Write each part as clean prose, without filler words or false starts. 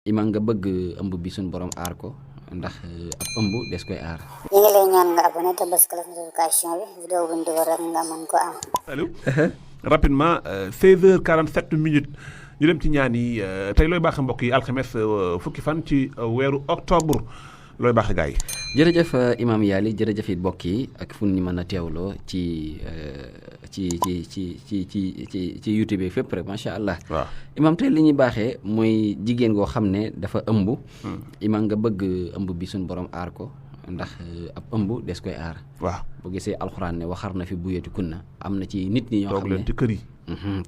imaam nga bëgg ëmb bi suñu borom aar ko ndax ab ëmb des koy aar. ñu ngi lay ñaan nga abonné te bës cloche notification bi vidéo bu ñu dugal rek nga mën ko am. allo. rapidement 16h47 minutes ñu dem ci ñaan yi tey looy baax mbokk yi alxames fukki fan ci weeru octobre looy baax gars yi. jërëjëf imaam Yaali jërëjëf it mbokk yi ak fu ñu mën a teewloo ci YouTube bi fépp rek macha allah. waaw imaam tey li ñuy baaxee mooy jigéen goo xam ne dafa ëmb. imaam nga bëgg ëmb bi suñu borom aar ko ndax ab ëmb des koy aar. waaw boo gisee alxuraan ne waxar na fi buyati kunna am na ci nit ñi ñoo xam ne toog leen ci kër yi.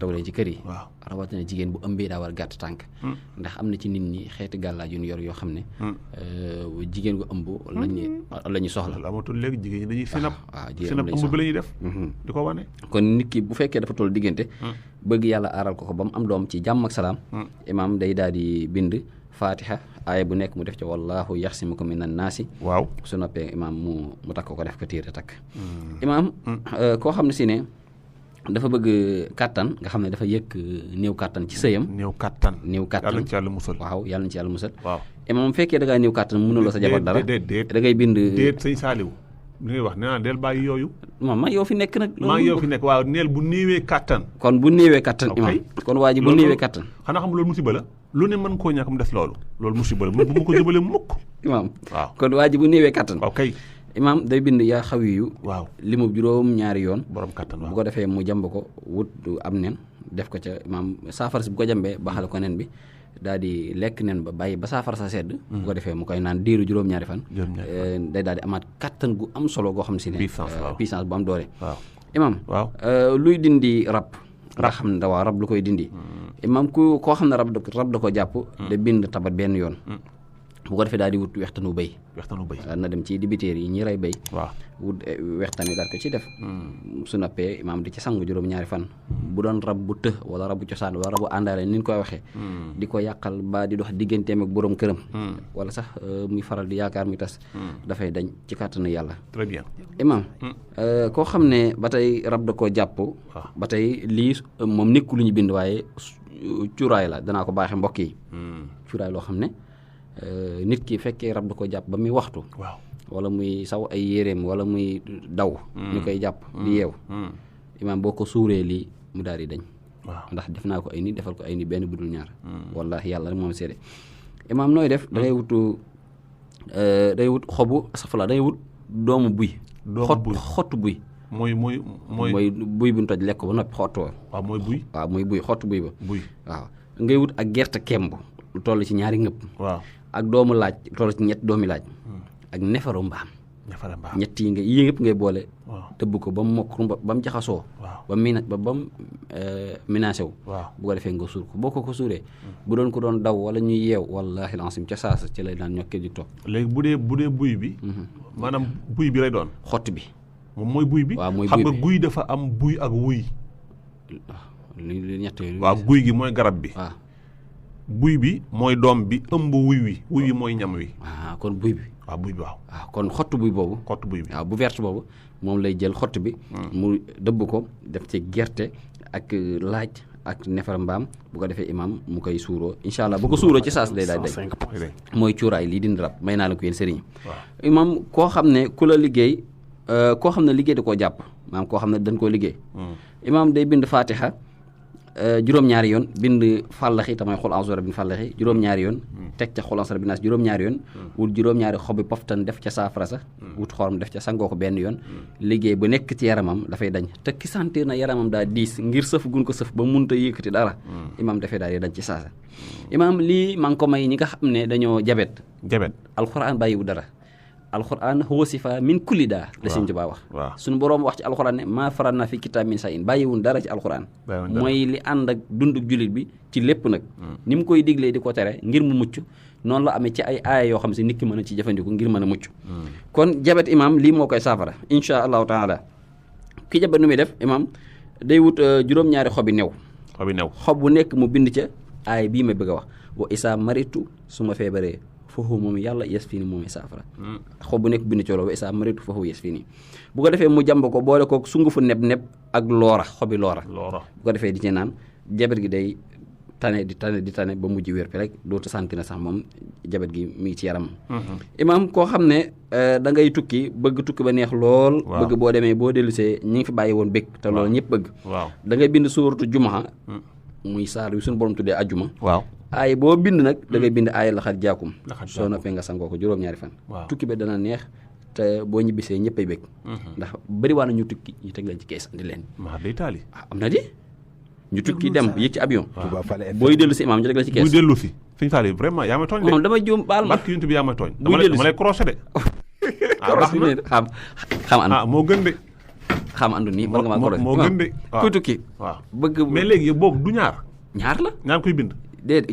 toog leen ci kër yi. waaw rawatina jigéen bu ëmbee daa war gàtt tànk. ndax am na ci nit ñi xeeti gàllaaj yu ñu yor yoo xam ne. jigéen gu ëmb la ñu soxla. amatul léegi jigéen ñi dañuy sinap. waaw jigéen sinap lañu ëmb bi soxla la ñuy def. di ko wane. kon nit ki bu fekkee dafa toll diggante. bëgg yàlla aaral ko ba mu am doom ci jàmm ak salaam. imaam day daal di bind Fatiha aaya bu nekk mu def ci wallahu yaxsimuka minan naasi. waaw su noppee imaam mu takk ko def ko tiire takk. imaam koo xam ne si ne dafa bëgg kàttan nga xam ne dafa yëg néew kàttan ci sëyam. néew kàttan. yàlla na ci yàlla musal. waaw yàlla na ci yàlla musal. waaw imaam fekkee da ngaa néew kàttan mënuloo sa jabar dara. déet da ngay bind. déet sëñ Saaliw li ngay wax nee naa del bàyyi yooyu. moom yow fi nekk nag. maa yow fi nekk waaw neel bu néewee kàttan. kon bu néewee kàttan imaam kon waa ji bu néewee kàttan. xanaa xam loolu musiba la. lu ne mën koo ñàkk mu def loolu. loolu musiba la bu ma ko jëbalee mukk. imaam waaw kon waa ji bu néewee kàttan. waaw kay. imaam day bind yaa xawiyu. waaw limu juróom ñaari yoon. borom kàttan waaw bu ko defee mu jàmb ko wut am nen def ko ca imaam saafara si bu ko jàmbee baxal ko nen bi daal di lekk nen ba bàyyi ba saafara sa sedd. bu ko defee mu koy naan diiru juróom-ñaari fan. day daal di amaat kàttan gu am solo goo xam ne si ne. puissance bu am doole. waaw imaam. waaw luy dindi rab. nga xam ne waaw rab lu koy dindi. imaam koo xam ne rab da ko jàpp. da bind tabat benn yoon. bu ko defee daal di wut wextanu béy. na dem ci dibiteer yi ñi rey béy. waaw wut wextan wi daal ko ci def. su noppee imaam di ci sangu juróom-ñaari fan. bu doon rab bu të wala rabu cosaan wala rabu àndaale ni ñu koy waxee. di ko yàqal ba di dox digganteem ak borom këram. wala sax muy faral di yaakaar muy tas. dafay dañ ci kàttanu yàlla. très bien imaam. koo xam ne ba tey rab da koo jàpp. ba tey lii moom nekkul lu ñu bind waaye cuuraay la danaa ko baaxee mbokk yi. cuuraay loo xam ne. nit ki fekkee rab da ko jàpp ba muy waxtu. waaw wala muy saw ay yéreem wala muy daw. ñu koy jàpp di yeew. imaam boo ko suuree lii mu daal di dañ. waaw ndax def naa ko ay nit defal ko ay nit benn budul ñaar. wallaahi yàlla rek moom seede. imaam nooy def da ngay wut xobu safala da ngay wut doomu buy. xottu buy. mooy buy bu ñu toj lekk ko ba noppi xottoo. waaw mooy buy. waaw mooy buy xottu buy ba. buy waaw ngay wut ak gerte kemb. lu toll ci ñaari ngëpp. waaw ak doomu laaj lu toll ci ñett doomi laaj. ak nefaru mbaam. ñett yi yëpp ngay boole. waaw tëbb ko ba mu mokk ba mu jaxasoo. waaw ba mu ménagé wu. waaw bu ko defee nga suur ko boo ko suuree. bu doon ko doon daw wala ñuy yeew wallaahi lancim ca saasa ci lay daan ñokkee di toog. léegi bu dee buy bi. maanaam buy bi lay doon. xott bi. moom mooy buy bi. waaw mooy xam buy nga guy dafa am buy ak wuy. li ñett yooyu. waaw guy gi mooy garab bi. waaw. buy bi mooy doom bi ëmb wuy wi mooy ñam wi. kon buy bi. waaw buy bi waaw. kon xottu buy boobu. xottu buy bi waaw bu verte boobu moom lay jël xott bi. mu dëbb ko def ci gerte ak laaj ak nefar mbaam bu ko defee imaam mu koy suuroo incha allah bu ko suuroo ci saas day daal day mooy cuuraay lii dindi rab may naa la ko yéen sëriñ. imaam koo xam ne ku la liggéey koo xam ne liggéey da koo jàpp maanaam koo xam ne dañ koo liggéey. imaam day bind Fatiha. juróom-ñaari yoon bind fàllaxi tamay xol ansora bin fàllaxi juróom-ñaari yoon teg ca xol ansora bi naas juróom-ñaari yoon wut juróom-ñaari xobi poftan def ca saafara sax wut xorom def ca sangoo ko benn yoon liggéey ba nekk ci yaramam dafay dañ te ki sentir na yaramam daa diis ngir sëf gun ko sëf ba munta yëkkati dara imaam dafay daal di dañ ci saasa imaam lii maa ngi ko may ñi nga xam ne dañoo jabet alxuraan bàyyiwu dara alxuraan huwa sifa min kulli daa la Sëñ Tuubaa wax suñu boroom wax ci alxuraan ne maa faral na fi kitaab min sa in bàyyiwun dara ci alxuraan mooy li ànd ak dunduk jullit bi ci lépp nag ni mu koy diglee di ko tere ngir mu mucc noonu la amee ci ay aaya yoo xam si nit ki mën a ci jëfandiku ngir mën a mucc kon jabet imaam lii moo koy saafara insha allahu taala ki jabet nu muy def imaam day wut juróom-ñaari xobi new xob bu nekk mu bind ca aaya bii ma bëgg a wax wa isaa maritu su ma feebaree foofu moom yàlla yes fii ni moom saafara xob bu nekk bind ci loolu wa isaa maritu foofu yes fii nii bu ko defee mu jàmb ko boole ko sungufu neb-neb ak loora xobi loora bu ko defee di ci naan jabet gi day tane ba mujj wér fi rek dootu santi na sax moom jabet gi mi ngi ci yaram imaam koo xam ne da ngay tukki bëgg tukki ba neex lool bëgg boo demee boo dellusee ñi ngi fi bàyyi woon bëgg te loolu ñëpp bëgg da ngay bind suuratu jumaa muy saar yu suñu borom tuddee ajjuma aay boo bind nag da ngay bind aay laxat jaakum soo noppee nga sangoo ko juróom-ñaari fan tukki ba dana neex te boo ñibbisee ñëppay bëgg ndax bëri waa na ñu tukki ñu teg leen ci kees andi leen am na di ñu tukki dem yéeg ci avion booy dellu si imaam ñu teg la ci kees buy dellu si sëñ Saliou vraiment yaa may tooñ de moom dama juum baal ma barke yuntu bi yaa may tooñ buy dellu si dama lay crochet de xam andu moo gën de xam andu nii mën nga maa crochet moo gën de kuy tukki bëgg mais léegi boobu du ñaar la ñaar koy bind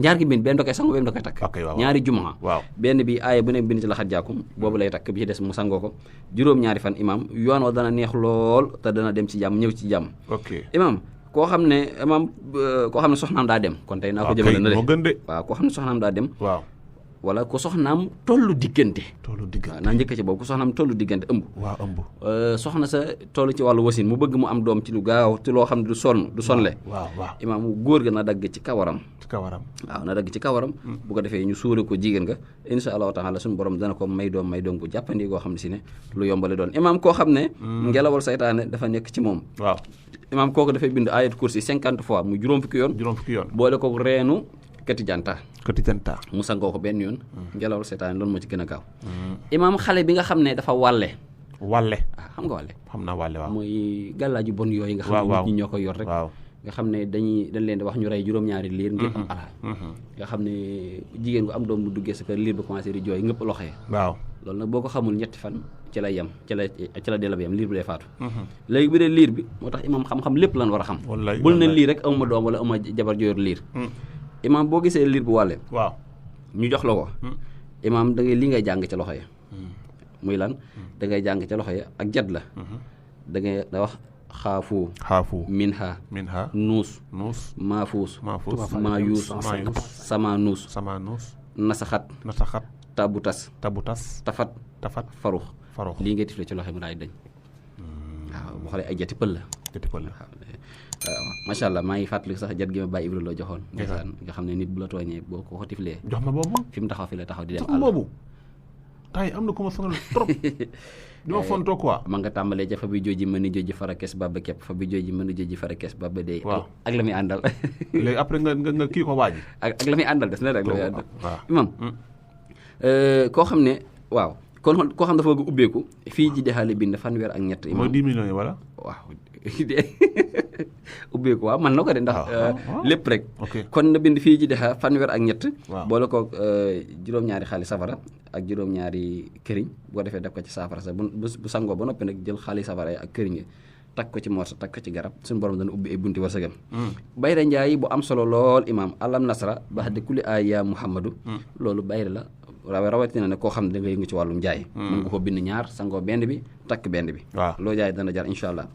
ñaar gi bind benn da koy sango benn da koy takk ñaari jumaa benn bi aaya bu ne bind ci laxat jaakum boobu lay takk bi ci des mu sangoo ko juróom-ñaari fan imaam yoon wa dana neex lool te dana dem ci jàmm ñëw ci jàmm imaam koo xam ne soxnaam daa dem kon tey naa ko jëmale na le waaw koo xam ne soxnaam daa dem wala ko soxnaam tollu diggante waaw naa njëkk ci boobu ko soxnaam tollu diggante ëmb soxna sa toll ci wàllu wasin mu bëgg mu am doom ci lu gaaw ci loo xam ne du sonle imaam góor ga na dagg ci kawaram waaw na dagg ci kawaram bu ko defee ñu suure ko jigéen nga insha allahu taala suñu borom dana ko may doom bu jàppandi goo xam ne si ne lu yombale doon imaam koo xam ne ngelawal saytaane dafa nekk ci moom imaam kooku dafay bind ayat kursi 50 fois muy juróom fukki yoon boole ko reenu kati janta mu sangoo ko benn yoon ngelawal saytaane loolu moo ci gën a gaaw imaam xale bi nga xam ne dafa wàlle xam nga wàlle xam naa wàlle waaw mooy gàllaaju bon yooyu nga xam ne nit ñi ñoo koy yor rek nga xam ne dañ leen di wax ñu rey juróom-ñaari liir ngir am alal nga xam ne jigéen gu am doom bu duggee sa kër liir ba commencé di jooy ngëpp loxo yi loolu nag boo ko xamul ñetti fan ci lay yem ci la della bi yem liir bi day faatu léegi bi dee liir bi moo tax imaam xam-xam lépp lan war a xam bul ne lii rek amuma doom wala amuma jabar jooyor liir imaam boo gisee liir bu wàlle ñu jox la ko imaam da ngay li ngay jàng ca loxo ya muy lan da ngay jàng ca loxo ya ak jat la da wax xaafu minha nuus maafuus maayuus sama nuus nasaxat tabutas tafat farux lii ngay tifle ci loxo mu daay dañ waaw boo xoolee ay jati pël la waaw macha allah maa ngi fàttali sax jat gi ma bàyyi Ibra loo joxoon ndeysaan nga xam ne nit bu la tooñee boo ko tiflee jox ma boobu fi mu taxaw fi la taxaw di dem àll boobu tay am na ko ma sonal trop dama fonto quoi ma nga tàmbalee ja fa bi jooji mën ni jooji fara kes baba kepp fa bi jooji mën ni jooji fara kes baba dee ak la muy àndal léegi après nga kii ko waaji ak la muy àndal des na rek la muy àndal imam koo xam ne waaw kon koo xam dafa bëgg ubbeeku fii ji dexaale bind fanweer ak ñett imam mooy 10 millions yi wala waaw ubbeeku waaw man na ko de ndax lépp rek kon na bind fii ji dexa fanweer ak ñett boole ko juróom-ñaari xaali safara ak juróom-ñaari këriñ boo defee def ko ci saafara sa bu sangoo ba noppi nag jël xaali safara yi ak këriñ yi takk ko ci morsa takk ko ci garab suñu borom dana ubbi ay bunti wërsëgam bayra njaay bu am solo lool imaam alam nasra ba de kulli aya muhammadu loolu bayra la rawatina ne koo xam ne da nga yëngu ci wàllum jaay mën nga ko bind ñaar sangoo benn bi takk benn bi loo jaay dana jar insha allah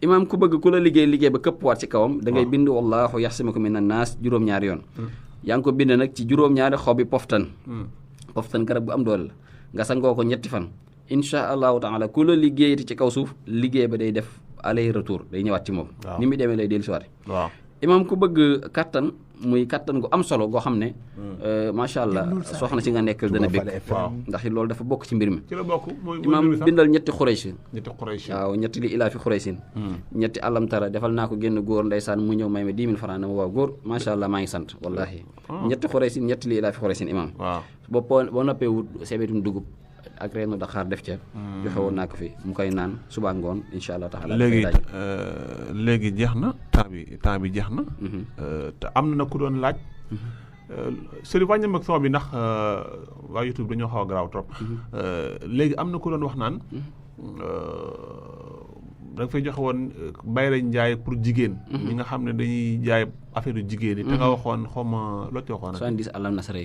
imaam ku bëgg ku la liggéey ba këpp waat ci kawam da ngay bind wallahu yaxsimuka minan naas juróom-ñaari yoon yaa ngi ko bind nag ci juróom-ñaari xobi poftan garab bu am doole la nga sangoo ko ñetti fan insha allahu taala ku la liggéeyati ci kaw suuf liggéey ba day def aller retour day ñëwaat ci moom ni muy demee lay dellu si waat imaam ku bëgg kattan muy kattan gu am solo goo xam ne macha allah soxna si nga nekkal dana bëgg ndax loolu dafa bokk ci mbir mi ci la bokk imaam bindal ñetti xuraysh waaw ñetti li ilaa fi xuraysin ñetti alamtara defal naa ko génn góor ndeysaan mu ñëw may ma 10 000 francs na ma waaw góor macha allah maa ngi sant wallahi ñetti xuraysin ñetti li ilaa fi xuraysin imaam boo noppee wut sebetum dugub ak reenu Dakar def ca joxe woon naa ko fi mu koy naan suba ngoon insha allah taala léegi jeex na temps bi jeex na te am na ku doon laaj sëriñ wàññam ak son bi ndax waa YouTube dañoo xaw a garaaw trop léegi am na ku doon wax naan da nga fay joxe woon bayra njaay pour jigéen ñi nga xam ne dañuy jaay affaire jigéen yi te nga waxoon xawma loo ci waxoon 70 alam nasara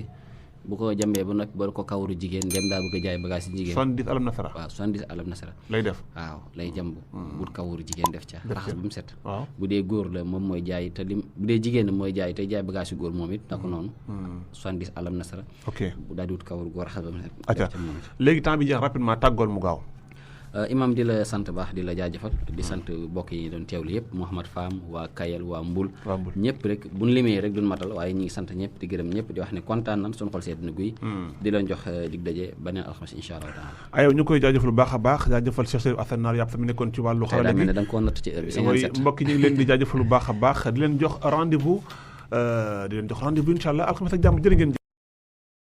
bu ko jambee ba nag ba ko kawaru jigéen dem daa bëgg a jaay bagage yi jigéen 70 alam nasara waaw 70 alam nasara lay def waaw lay jamb wut kawaru jigéen def ca raxas ba mu set waaw bu dee góor la moom mooy jaay te lim bu dee jigéen mooy jaay te jaay bagage yu góor moom it na ko noonu 70 alam nasara ok bu daal di wut kawaru góor raxas ba mu set acca léegi temps bi jeex rapidement tàggool mu gaaw imam di la sant baax di la jaajëfal di sant mbokk yi doon teewlu yëpp Mouhamad Fam waa Kayel waa Mbul ñëpp rek buñ limee rek duñ matal waaye ñi ngi sant ñëpp di gërëm ñëpp di wax ne kontaan nan suñu xol seet na guy di leen jox dig daje beneen alxames incha allah taala ayow ñu koy jaajëfal bu baax a baax jaajëfal Cheikh Seydou Assane Naar yàpp tamit nekkoon ci wàllu xarala gi da nga koo natt ci heure bi 57 mbokk yi ñu ngi leen di jaajëfal bu baax a baax di leen jox rendez-vous incha allah alxames ak jàmm jërë ngeen